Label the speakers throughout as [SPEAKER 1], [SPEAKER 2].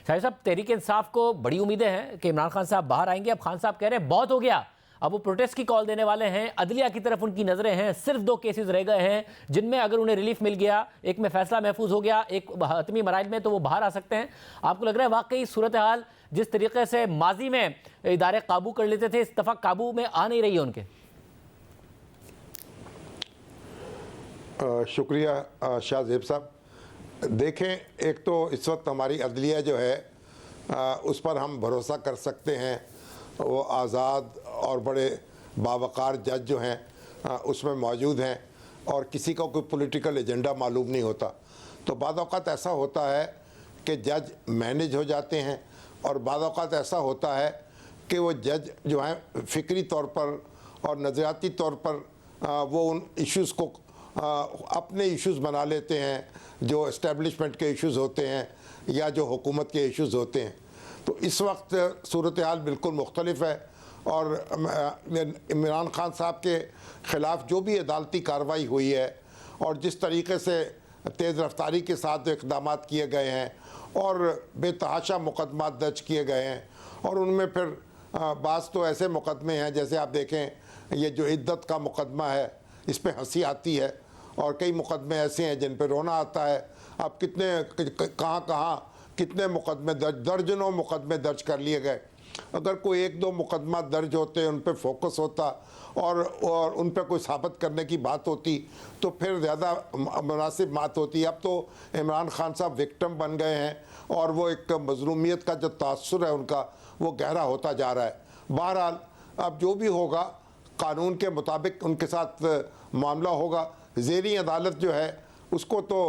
[SPEAKER 1] شاہد صاحب تحریک انصاف کو بڑی امیدیں ہیں کہ عمران خان صاحب باہر آئیں گے. اب خان صاحب کہہ رہے ہیں بہت ہو گیا, اب وہ پروٹیسٹ کی کال دینے والے ہیں, عدلیہ کی طرف ان کی نظریں ہیں, صرف 2 کیسز رہ گئے ہیں جن میں اگر انہیں ریلیف مل گیا, ایک میں فیصلہ محفوظ ہو گیا, ایک حتمی مراحل میں, تو وہ باہر آ سکتے ہیں. آپ کو لگ رہا ہے واقعی صورتحال جس طریقے سے ماضی میں ادارے قابو کر لیتے تھے, اس دفعہ قابو میں آ نہیں رہی ہے ان کے؟
[SPEAKER 2] شکریہ شاہ زیب صاحب. دیکھیں, ایک تو اس وقت ہماری عدلیہ جو ہے اس پر ہم بھروسہ کر سکتے ہیں, وہ آزاد اور بڑے باوقار جج جو ہیں اس میں موجود ہیں, اور کسی کا کوئی پولیٹیکل ایجنڈا معلوم نہیں ہوتا. تو بعض اوقات ایسا ہوتا ہے کہ جج مینج ہو جاتے ہیں, اور بعض اوقات ایسا ہوتا ہے کہ وہ جج جو ہیں فکری طور پر اور نظریاتی طور پر وہ ان ایشوز کو اپنے ایشوز بنا لیتے ہیں جو اسٹیبلشمنٹ کے ایشوز ہوتے ہیں یا جو حکومت کے ایشوز ہوتے ہیں. تو اس وقت صورتحال بالکل مختلف ہے, اور عمران خان صاحب کے خلاف جو بھی عدالتی کارروائی ہوئی ہے اور جس طریقے سے تیز رفتاری کے ساتھ اقدامات کیے گئے ہیں اور بے تحاشا مقدمات درج کیے گئے ہیں, اور ان میں پھر بعض تو ایسے مقدمے ہیں جیسے آپ دیکھیں یہ جو عدت کا مقدمہ ہے اس پہ ہنسی آتی ہے, اور کئی مقدمے ایسے ہیں جن پہ رونا آتا ہے. اب کہاں کتنے مقدمے درجنوں مقدمے درج کر لیے گئے. اگر کوئی 1-2 مقدمہ درج ہوتے, ان پہ فوکس ہوتا اور ان پہ کوئی ثابت کرنے کی بات ہوتی تو پھر زیادہ مناسب بات ہوتی. اب تو عمران خان صاحب وکٹم بن گئے ہیں, اور وہ ایک مظلومیت کا جو تاثر ہے ان کا وہ گہرا ہوتا جا رہا ہے. بہرحال اب جو بھی ہوگا قانون کے مطابق ان کے ساتھ معاملہ ہوگا. زیریں عدالت جو ہے اس کو تو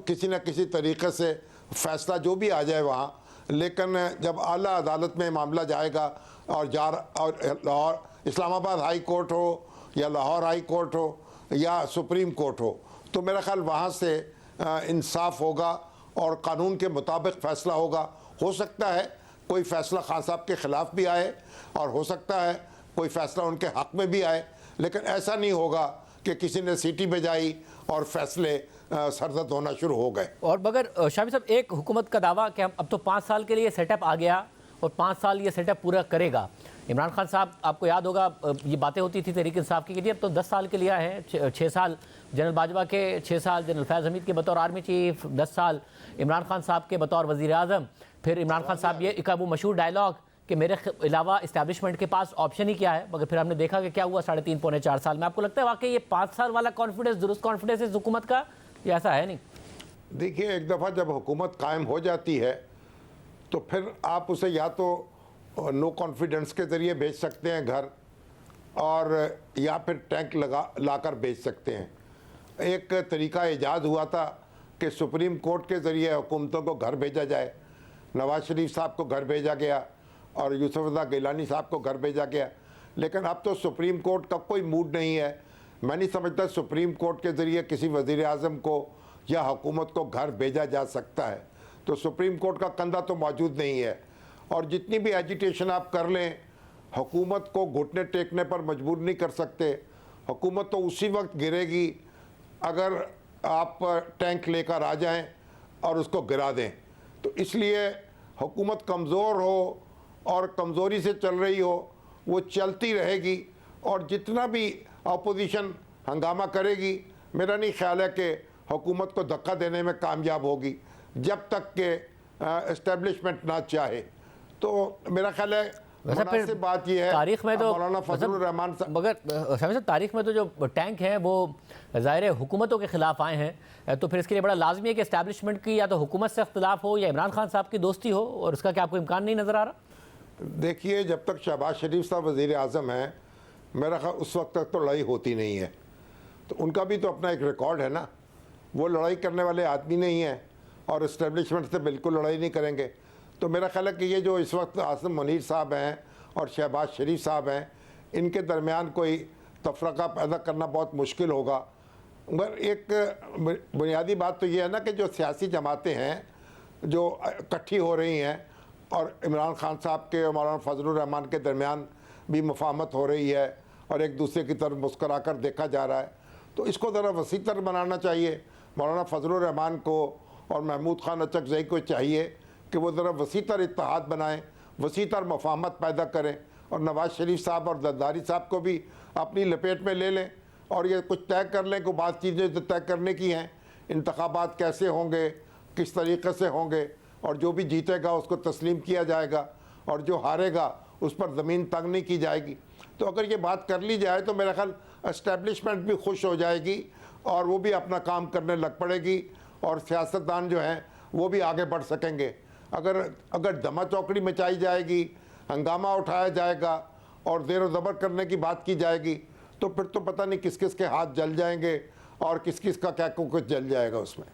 [SPEAKER 2] کسی نہ کسی طریقے سے فیصلہ جو بھی آ جائے وہاں, لیکن جب اعلیٰ عدالت میں معاملہ جائے گا اور لاہور اسلام آباد ہائی کورٹ ہو یا لاہور ہائی کورٹ ہو یا سپریم کورٹ ہو, تو میرا خیال وہاں سے انصاف ہوگا اور قانون کے مطابق فیصلہ ہوگا. ہو سکتا ہے کوئی فیصلہ خان صاحب کے خلاف بھی آئے, اور ہو سکتا ہے کوئی فیصلہ ان کے حق میں بھی آئے, لیکن ایسا نہیں ہوگا کہ کسی نے سیٹی بجائی اور فیصلے سرزد ہونا شروع ہو گئے.
[SPEAKER 1] اور مگر شامی صاحب ایک حکومت کا دعویٰ کہ اب تو 5 سال کے لیے سیٹ اپ آ گیا اور 5 سال یہ سیٹ اپ پورا کرے گا. عمران خان صاحب آپ کو یاد ہوگا یہ باتیں ہوتی تھی تحریک انصاف کی کہ جی اب تو 10 سال کے لیے ہے, 6 سال جنرل باجوہ کے, 6 سال جنرل فیض حمید کے بطور آرمی چیف, 10 سال عمران خان صاحب کے بطور وزیر اعظم. پھر عمران خان صاحب یہ ایک وہ مشہور ڈائلاگ کہ میرے علاوہ اسٹیبلشمنٹ کے پاس آپشن ہی کیا ہے, مگر پھر ہم نے دیکھا کہ کیا ہوا 3.5 پونے 4 سال میں. آپ کو لگتا ہے واقعی یہ 5 سال والا کانفیڈنس درست کانفیڈنس اس حکومت کا, یہ ایسا ہے نہیں؟
[SPEAKER 2] دیکھیے, ایک دفعہ جب حکومت قائم ہو جاتی ہے تو پھر آپ اسے یا تو نو کانفیڈنس کے ذریعے بھیج سکتے ہیں گھر, اور یا پھر ٹینک لا کر بھیج سکتے ہیں. ایک طریقہ ایجاد ہوا تھا کہ سپریم کورٹ کے ذریعے حکومتوں کو گھر بھیجا جائے. نواز شریف صاحب کو گھر بھیجا گیا اور یوسف رضا گیلانی صاحب کو گھر بھیجا گیا, لیکن اب تو سپریم کورٹ کا کوئی موڈ نہیں ہے. میں نہیں سمجھتا سپریم کورٹ کے ذریعے کسی وزیر اعظم کو یا حکومت کو گھر بھیجا جا سکتا ہے. تو سپریم کورٹ کا کندھا تو موجود نہیں ہے, اور جتنی بھی ایجیٹیشن آپ کر لیں حکومت کو گھٹنے ٹیکنے پر مجبور نہیں کر سکتے. حکومت تو اسی وقت گرے گی اگر آپ ٹینک لے کر آ جائیں اور اس کو گرا دیں. تو اس لیے حکومت کمزور ہو اور کمزوری سے چل رہی ہو وہ چلتی رہے گی, اور جتنا بھی اپوزیشن ہنگامہ کرے گی میرا نہیں خیال ہے کہ حکومت کو دھکا دینے میں کامیاب ہوگی جب تک کہ اسٹیبلشمنٹ نہ چاہے. تو میرا خیال ہے مناسب بات یہ ہے
[SPEAKER 1] تاریخ میں تو
[SPEAKER 2] مولانا فضل الرحمان
[SPEAKER 1] مگر شامی صاحب تاریخ میں تو جو ٹینک ہیں وہ ظاہر حکومتوں کے خلاف آئے ہیں, تو پھر اس کے لیے بڑا لازمی ہے کہ اسٹیبلشمنٹ کی یا تو حکومت سے اختلاف ہو یا عمران خان صاحب کی دوستی ہو, اور اس کا کیا آپ کو امکان نہیں نظر آ رہا؟
[SPEAKER 2] دیکھیے, جب تک شہباز شریف صاحب وزیر اعظم ہیں میرا خیال اس وقت تک تو لڑائی ہوتی نہیں ہے. تو ان کا بھی تو اپنا ایک ریکارڈ ہے نا, وہ لڑائی کرنے والے آدمی نہیں ہیں اور اسٹیبلشمنٹ سے بالکل لڑائی نہیں کریں گے. تو میرا خیال ہے کہ یہ جو اس وقت عاصم منیر صاحب ہیں اور شہباز شریف صاحب ہیں ان کے درمیان کوئی تفرقہ پیدا کرنا بہت مشکل ہوگا. مگر ایک بنیادی بات تو یہ ہے نا کہ جو سیاسی جماعتیں ہیں جو اکٹھی ہو رہی ہیں, اور عمران خان صاحب کے اور مولانا فضل الرحمان کے درمیان بھی مفاہمت ہو رہی ہے اور ایک دوسرے کی طرف مسکرا کر دیکھا جا رہا ہے, تو اس کو ذرا وسیع تر بنانا چاہیے. مولانا فضل الرحمان کو اور محمود خان اچکزئی کو چاہیے کہ وہ ذرا وسیع تر اتحاد بنائیں, وسیع تر مفاہمت پیدا کریں, اور نواز شریف صاحب اور زرداری صاحب کو بھی اپنی لپیٹ میں لے لیں, اور یہ کچھ طے کر لیں کہ بات چیزیں جو طے کرنے کی ہیں, انتخابات کیسے ہوں گے, کس طریقے سے ہوں گے, اور جو بھی جیتے گا اس کو تسلیم کیا جائے گا, اور جو ہارے گا اس پر زمین تنگ نہیں کی جائے گی. تو اگر یہ بات کر لی جائے تو میرا خیال اسٹیبلشمنٹ بھی خوش ہو جائے گی, اور وہ بھی اپنا کام کرنے لگ پڑے گی, اور سیاستدان جو ہیں وہ بھی آگے بڑھ سکیں گے. اگر دھما چوکڑی مچائی جائے گی, ہنگامہ اٹھایا جائے گا, اور زیر و زبر کرنے کی بات کی جائے گی, تو پھر تو پتہ نہیں کس کس کے ہاتھ جل جائیں گے اور کس کس کا کیا کچھ جل جائے گا اس میں.